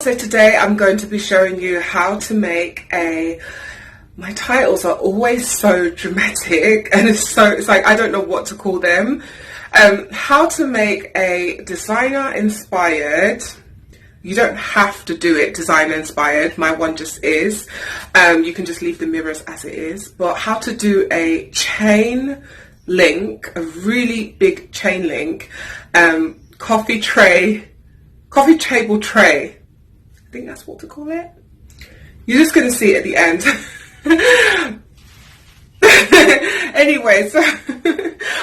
So today I'm going to be showing you how to make my titles are always so dramatic and it's like I don't know what to call them. How to make a designer inspired, you don't have to do it designer inspired, my one just is. You can just leave the mirrors as it is, but how to do a chain link, a really big chain link, coffee table tray. I think that's what to call it. You're just going to see it at the end. Anyway, so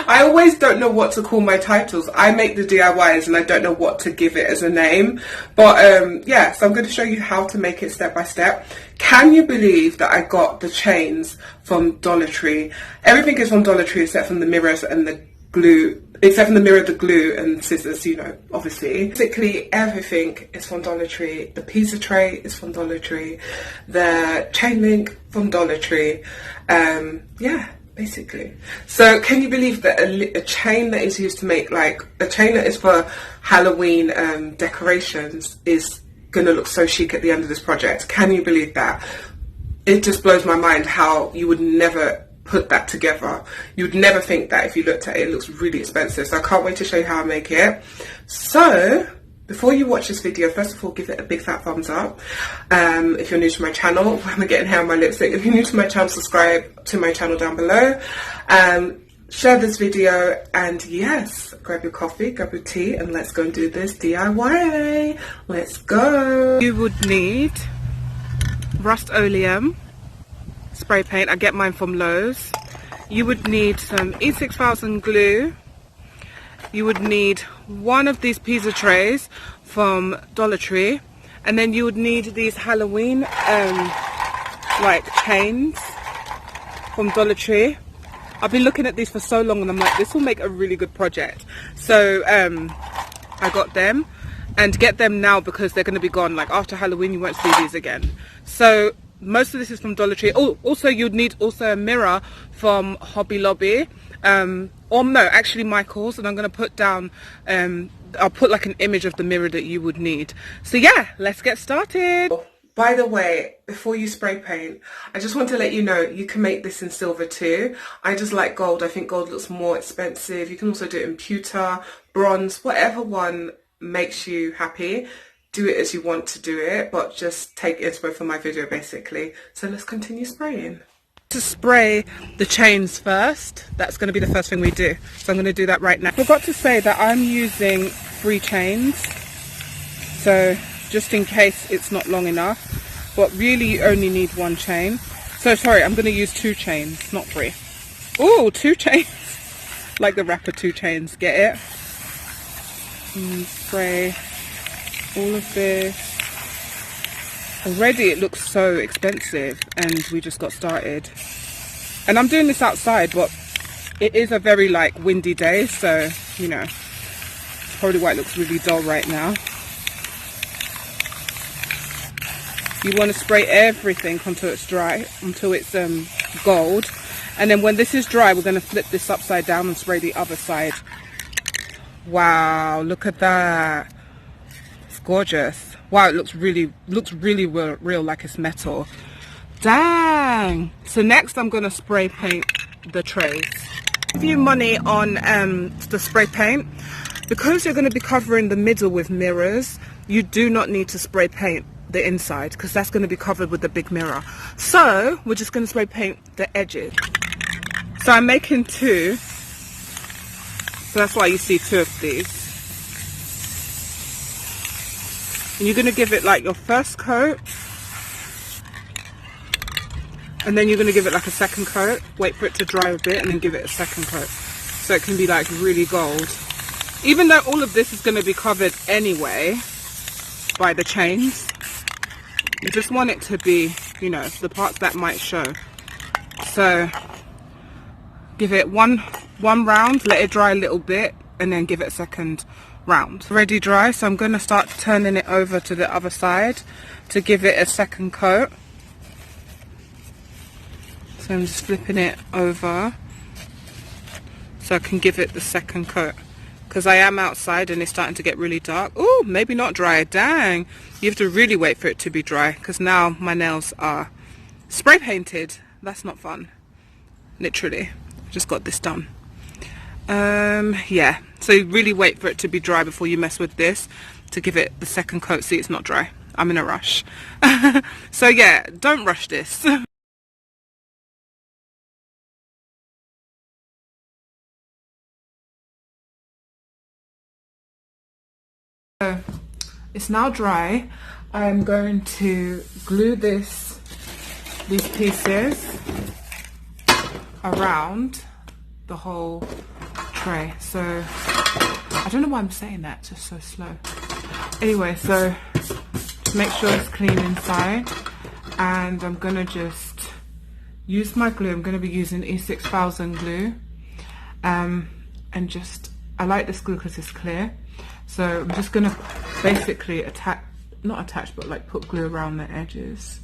I always don't know what to call my titles. I make the DIYs and I don't know what to give it as a name. But yeah, so I'm going to show you how to make it step by step. Can you believe that I got the chains from Dollar Tree? Everything is from Dollar Tree except from the mirrors and the glue. Except for the mirror, the glue and scissors, you know, obviously. Basically, everything is from Dollar Tree. The pizza tray is from Dollar Tree. The chain link from Dollar Tree. Yeah, basically. So, can you believe that a chain that is used to make, like, a chain that is for Halloween decorations is going to look so chic at the end of this project? Can you believe that? It just blows my mind how you would never put that together. You'd never think that if you looked at it. It looks really expensive, so I can't wait to show you how I make it. So before you watch this video, first of all, give it a big fat thumbs up. If you're new to my channel, why am I getting hair on my lipstick? If you're new to my channel, subscribe to my channel down below. Share this video, and yes, grab your coffee, grab your tea, and let's go and do this DIY. Let's go. You would need Rust-Oleum spray paint. I get mine from Lowe's. You would need some E600 glue. You would need one of these pizza trays from Dollar Tree, and then you would need these Halloween like chains from Dollar Tree. I've been looking at these for so long and I'm like, this will make a really good project. So I got them, and get them now because they're going to be gone. Like after Halloween you won't see these again. So most of this is from Dollar Tree. Oh, also you'd need also a mirror from Hobby Lobby, or no, actually Michael's, and I'm going to put down, I'll put like an image of the mirror that you would need. So yeah, let's get started. By the way, before you spray paint, I just want to let you know you can make this in silver too. I just like gold. I think gold looks more expensive. You can also do it in pewter, bronze, whatever one makes you happy. Do it as you want to do it, but just take inspo from my video basically. So let's continue spraying. To spray the chains first, that's going to be the first thing we do. So I'm going to do that right now. I forgot to say that I'm using 3 chains. So just in case it's not long enough, but really you only need 1 chain. So sorry, I'm going to use 2 chains, not 3. Oh, 2 chains. Like the rapper 2 Chains, get it? And spray all of this. Already it looks so expensive and we just got started. And I'm doing this outside, but it is a very like windy day, so you know, probably why it looks really dull right now. You want to spray everything until it's dry, until it's gold, and then when this is dry we're going to flip this upside down and spray the other side. Wow, look at that. Gorgeous. Wow, it looks really real, like it's metal. Dang. So next I'm going to spray paint the trays. Give you money on the spray paint. Because you're going to be covering the middle with mirrors, you do not need to spray paint the inside because that's going to be covered with the big mirror. So we're just going to spray paint the edges. So I'm making 2. So that's why you see 2 of these. And you're going to give it like your first coat, and then you're going to give it like a second coat, wait for it to dry a bit, and then give it a second coat, so it can be like really gold. Even though all of this is going to be covered anyway by the chains, you just want it to be, you know, the parts that might show. So give it one round, let it dry a little bit, and then give it a second round. Already dry, so I'm going to start turning it over to the other side to give it a second coat. So I'm just flipping it over so I can give it the second coat. because I am outside and it's starting to get really dark. Oh, maybe not dry. Dang, you have to really wait for it to be dry, because now my nails are spray painted. That's not fun. Literally, just got this done. Yeah, so really wait for it to be dry before you mess with this, to give it the second coat. See, it's not dry. I'm in a rush. So yeah, don't rush this. So it's now dry. I'm going to glue these pieces around the whole tray. So I don't know why I'm saying that, just so slow. Anyway, so make sure it's clean inside, and I'm gonna just use my glue. I'm gonna be using E600 glue, and just, I like this glue because it's clear. So I'm just gonna basically not attach, but like put glue around the edges,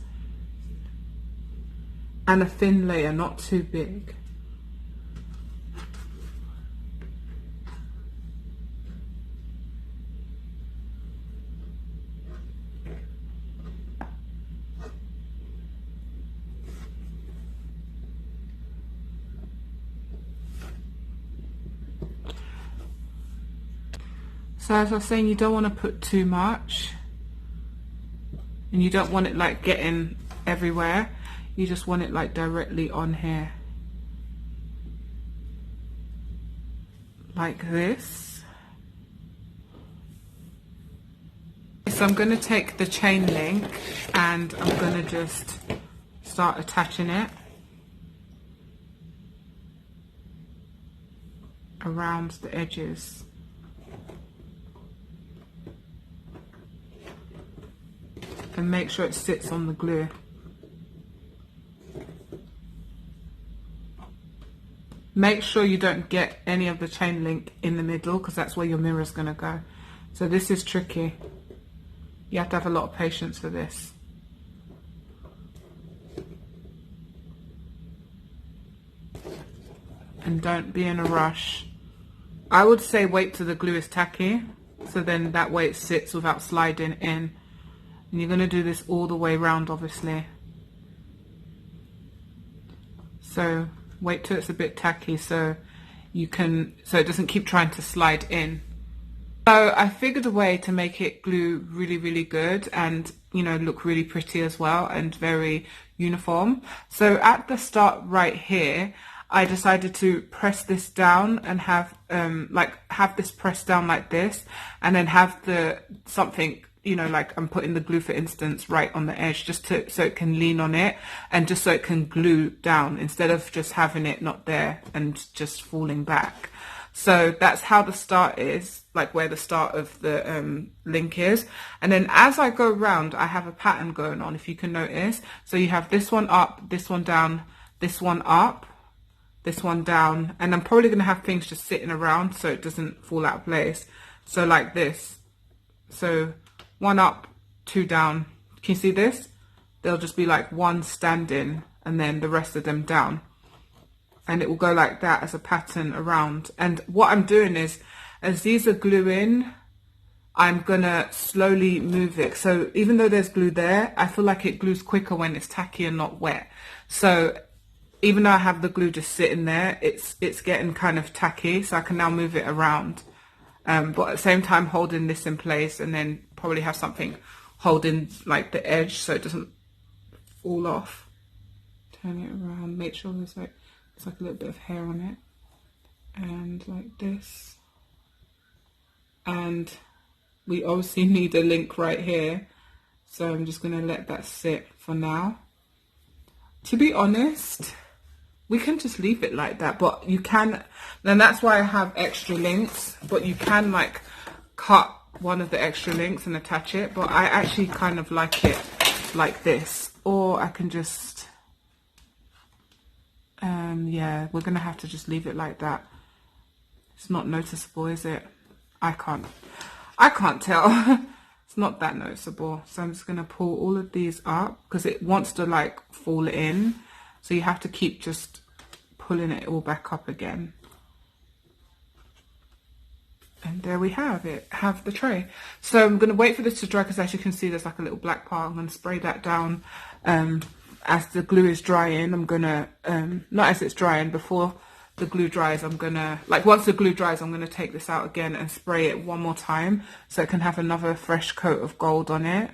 and a thin layer, not too big. So as I was saying, you don't want to put too much, and you don't want it like getting everywhere. You just want it like directly on here, like this. So I'm going to take the chain link and I'm going to just start attaching it around the edges. And make sure it sits on the glue. Make sure you don't get any of the chain link in the middle, because that's where your mirror is going to go. So this is tricky. You have to have a lot of patience for this. And don't be in a rush. I would say wait till the glue is tacky, so then that way it sits without sliding in. And you're going to do this all the way around, obviously. So wait till it's a bit tacky, so it doesn't keep trying to slide in. So I figured a way to make it glue really, really good, and look really pretty as well, and very uniform. So at the start right here, I decided to press this down and have this pressed down like this, and then have something, like I'm putting the glue, for instance, right on the edge, just so it can lean on it, and just so it can glue down, instead of just having it not there and just falling back. So that's how the start is, like where the start of the link is. And then as I go around, I have a pattern going on, if you can notice. So you have this one up, this one down, this one up, this one down, and I'm probably going to have things just sitting around so it doesn't fall out of place. So like this. So one up, two down. Can you see this? There'll just be like one standing and then the rest of them down. And it will go like that as a pattern around. And what I'm doing is, as these are gluing, I'm gonna slowly move it. So even though there's glue there, I feel like it glues quicker when it's tacky and not wet. So even though I have the glue just sitting there, it's getting kind of tacky, so I can now move it around. But at the same time holding this in place, and then probably have something holding like the edge so it doesn't fall off. Turn it around, make sure there's like a little bit of hair on it, and like this. And we obviously need a link right here, so I'm just going to let that sit for now. To be honest, we can just leave it like that, but you can, then that's why I have extra links, but you can like cut one of the extra links and attach it, but I actually kind of like it like this. Or I can just yeah, we're gonna have to just leave it like that. It's not noticeable, is it? I can't tell. It's not that noticeable. So I'm just gonna pull all of these up because it wants to like fall in, so you have to keep just pulling it all back up again. And there we have it, have the tray. So I'm going to wait for this to dry because as you can see there's like a little black part. I'm going to spray that down as the glue is drying. I'm going to, not as it's drying, before the glue dries, I'm going to, like once the glue dries, I'm going to take this out again and spray it one more time so it can have another fresh coat of gold on it.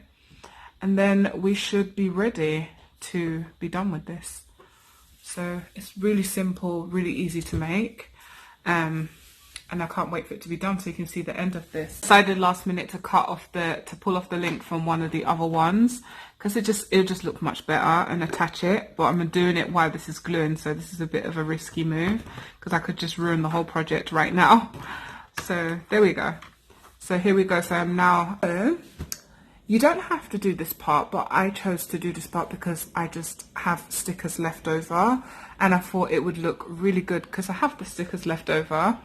And then we should be ready to be done with this. So it's really simple, really easy to make. And I can't wait for it to be done so you can see the end of this. Decided last minute to pull off the link from one of the other ones because it'll just look much better and attach it. But I'm doing it while this is gluing, so this is a bit of a risky move because I could just ruin the whole project right now. So there we go. So here we go. So I'm now, you don't have to do this part, but I chose to do this part because I just have stickers left over and I thought it would look really good because I have the stickers left over.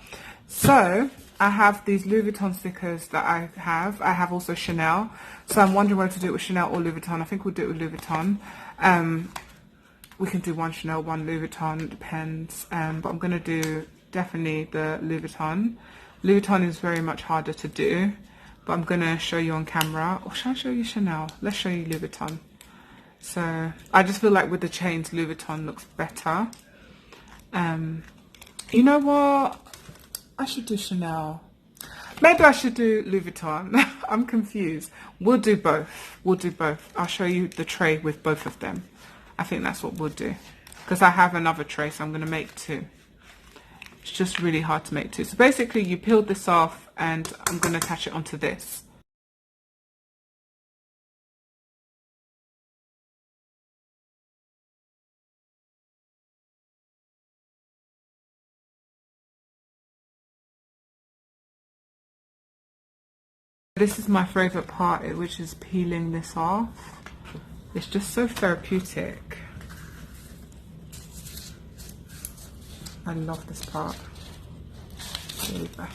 So I have these Louis Vuitton stickers that I have also Chanel. So I'm wondering whether to do it with Chanel or Louis Vuitton. I think we'll do it with Louis Vuitton. We can do one Chanel, one Louis Vuitton, it depends. But I'm going to do definitely the Louis Vuitton. Louis Vuitton is very much harder to do, but I'm going to show you on camera. Or shall I show you Chanel? Let's show you Louis Vuitton. So I just feel like with the chains, Louis Vuitton looks better. You know what? I should do Chanel. Maybe I should do Louis Vuitton. I'm confused. We'll do both. We'll do both. I'll show you the tray with both of them. I think that's what we'll do. Because I have another tray, so I'm going to make two. It's just really hard to make two. So basically, you peel this off, and I'm going to attach it onto this. This is my favourite part, which is peeling this off. It's just so therapeutic. I love this part. There we go.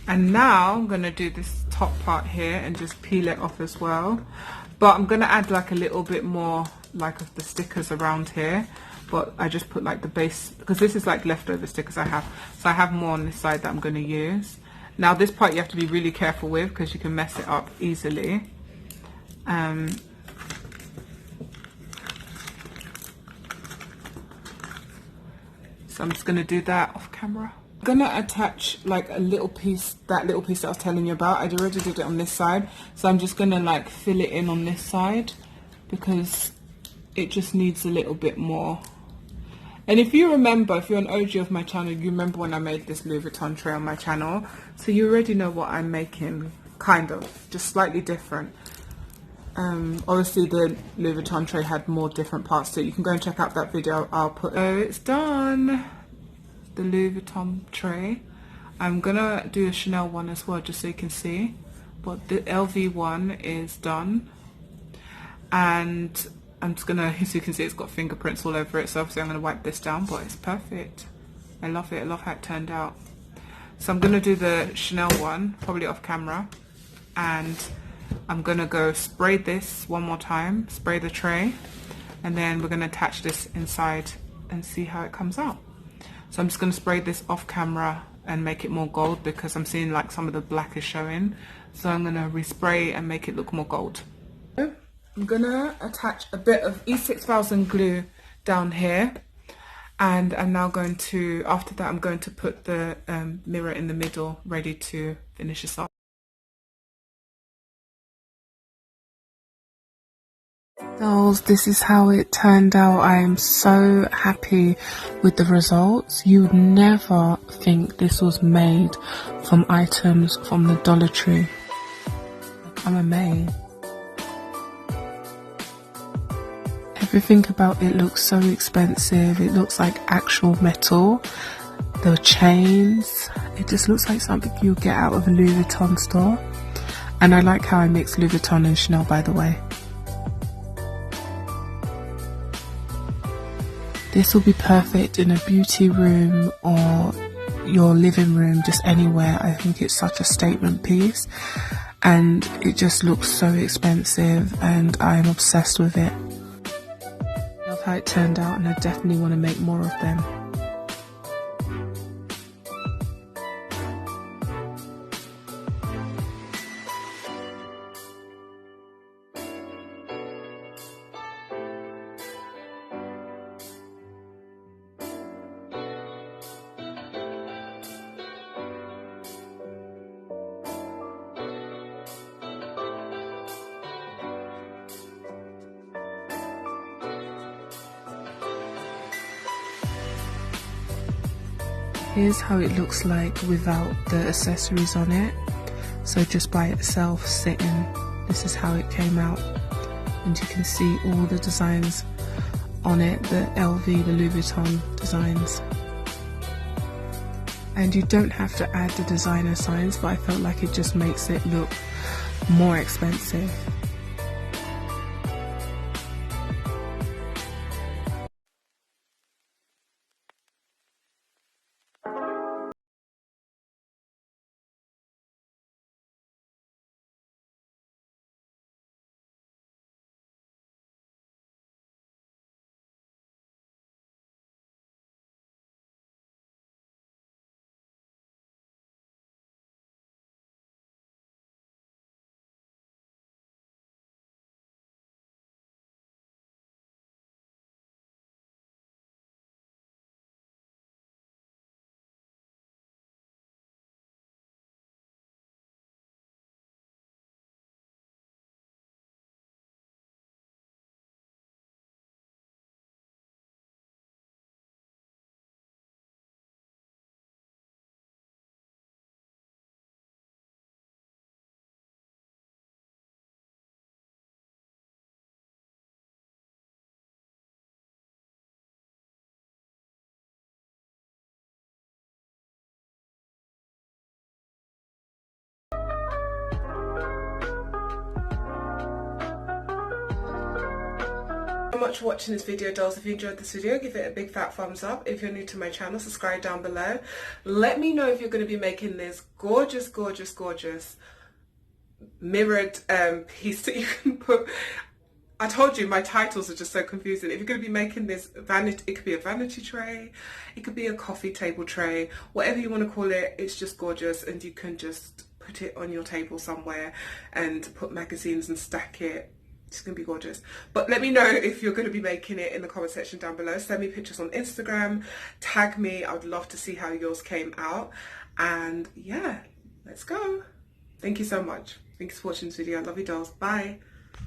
And now I'm going to do this top part here and just peel it off as well. But I'm going to add like a little bit more like of the stickers around here. But I just put like the base, because this is like leftover stickers I have. So I have more on this side that I'm going to use. Now this part you have to be really careful with because you can mess it up easily. So I'm just going to do that off camera. I'm going to attach like a little piece, that little piece that I was telling you about. I already did it on this side. So I'm just going to like fill it in on this side because it just needs a little bit more. And if you remember, if you're an OG of my channel, you remember when I made this Louis Vuitton tray on my channel. So you already know what I'm making, kind of, just slightly different. Obviously the Louis Vuitton tray had more different parts to it. You can go and check out that video I'll put. So it's done, the Louis Vuitton tray. I'm gonna do a Chanel one as well, just so you can see. But the LV one is done. And I'm just gonna, as you can see, it's got fingerprints all over it, so obviously I'm gonna wipe this down, but it's perfect. I love it. I love how it turned out. So I'm gonna do the Chanel one, probably off camera, and I'm gonna go spray this one more time, spray the tray, and then we're gonna attach this inside and see how it comes out. So I'm just gonna spray this off camera and make it more gold because I'm seeing like some of the black is showing. So I'm gonna respray and make it look more gold. I'm gonna attach a bit of E600 glue down here, and I'm now going to, after that I'm going to put the mirror in the middle ready to finish this off. Dolls, this is how it turned out. I am so happy with the results. You would never think this was made from items from the Dollar Tree. I'm amazed. Everything about it looks so expensive. It looks like actual metal. The chains, it just looks like something you get out of a Louis Vuitton store. And I like how I mix Louis Vuitton and Chanel, by the way. This will be perfect in a beauty room or your living room, just anywhere. I think it's such a statement piece and it just looks so expensive and I'm obsessed with it. I love how it turned out and I definitely want to make more of them. Here's how it looks like without the accessories on it. So just by itself sitting, this is how it came out. And you can see all the designs on it, the LV, the Louis Vuitton designs. And you don't have to add the designer signs, but I felt like it just makes it look more expensive. So much for watching this video, dolls. If you enjoyed this video, give it a big fat thumbs up. If you're new to my channel, subscribe down below. Let me know if you're going to be making this gorgeous mirrored piece that you can put. I told you my titles are just so confusing. If you're going to be making this vanity, it could be a vanity tray, it could be a coffee table tray, whatever you want to call it. It's just gorgeous, and you can just put it on your table somewhere and put magazines and stack it. It's going to be gorgeous. But let me know if you're going to be making it in the comment section down below. Send me pictures on Instagram, tag me. I would love to see how yours came out. And yeah, let's go. Thank you so much. Thanks for watching this video. I love you, dolls. Bye.